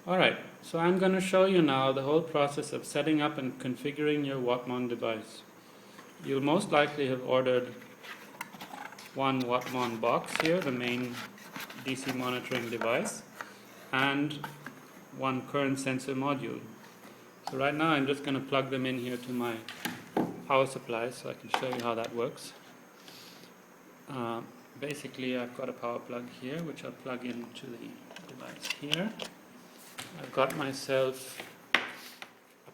Alright, so I'm going to show you now the whole process of setting up and configuring your Wattmon device. You'll most likely have ordered one Wattmon box here, the main DC monitoring device, and one current sensor module. So right now I'm just going to plug them in here to my power supply so I can show you how that works. Basically I've got a power plug here which I'll plug into the device here. I've got myself a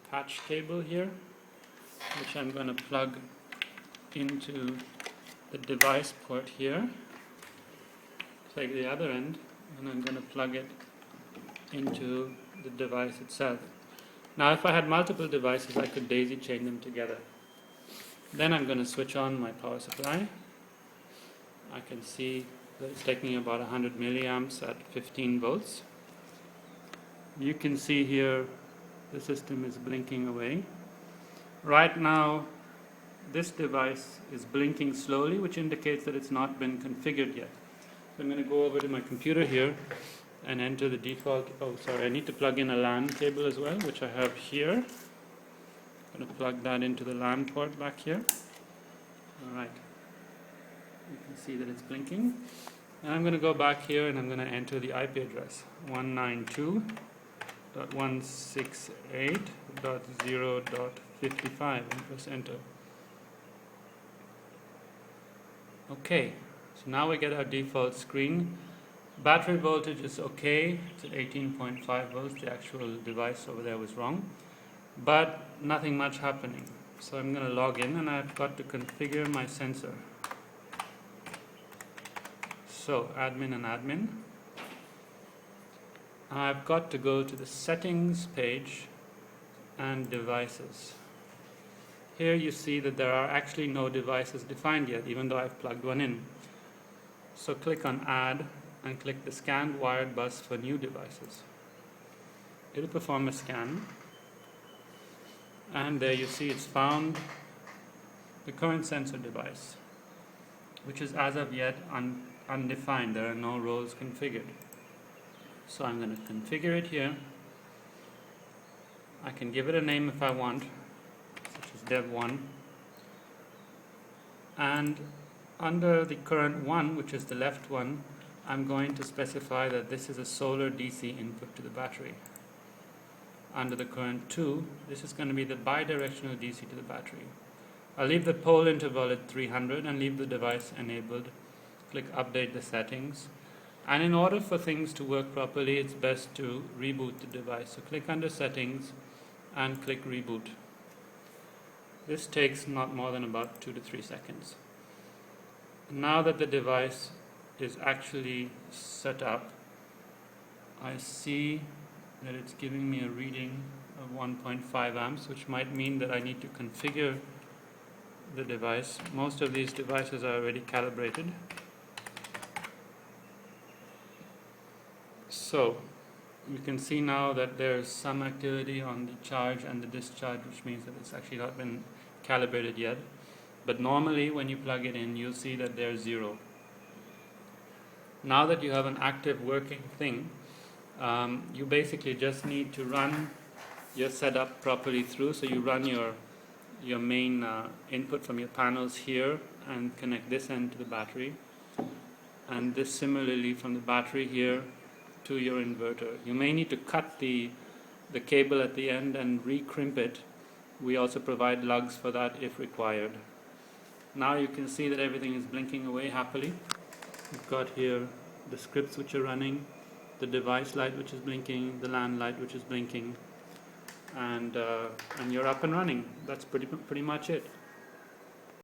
patch cable here which I'm going to plug into the device port here. Take the other end and I'm going to plug it into the device itself. Now if I had multiple devices I could daisy chain them together. Then I'm going to switch on my power supply. I can see that it's taking about 100 milliamps at 15 volts. You can see here the system is blinking away. Right now this device is blinking slowly, which indicates that it's not been configured yet. So I'm going to go over to my computer here and enter the default. I need to plug in a LAN cable as well, which I have here. I'm going to plug that into the LAN port back here. Alright, you can see that it's blinking. And I'm going to go back here and I'm going to enter the IP address 192.168.0.55 and press enter. Okay, so now we get our default screen. Battery voltage is okay, it's at 18.5 volts, the actual device over there was wrong, but nothing much happening. So I'm going to log in and I've got to configure my sensor. So admin and admin. I've got to go to the settings page and devices. Here you see that there are actually no devices defined yet, even though I've plugged one in. So click on add and click the scanned wired bus for new devices. It'll perform a scan. And there you see it's found the current sensor device, which is as of yet undefined. There are no roles configured. So I'm going to configure it here. I can give it a name if I want, such as dev1. And under the current one, which is the left one, I'm going to specify that this is a solar DC input to the battery. Under the current 2, this is going to be the bidirectional DC to the battery. I'll leave the pole interval at 300 and leave the device enabled. Click update the settings. And in order for things to work properly, it's best to reboot the device. So click under settings and click reboot. This takes not more than about 2 to 3 seconds. Now that the device is actually set up, I see that it's giving me a reading of 1.5 amps, which might mean that I need to configure the device. Most of these devices are already calibrated. So you can see now that there's some activity on the charge and the discharge, which means that it's actually not been calibrated yet. But normally when you plug it in, you'll see that there's 0. Now that you have an active working thing, you basically just need to run your setup properly through. So you run your main input from your panels here and connect this end to the battery, and this similarly from the battery here to your inverter. You may need to cut the cable at the end and recrimp it. We also provide lugs for that if required. Now you can see that everything is blinking away happily. We've got here the scripts which are running, the device light which is blinking, the LAN light which is blinking, and you're up and running. That's pretty much it.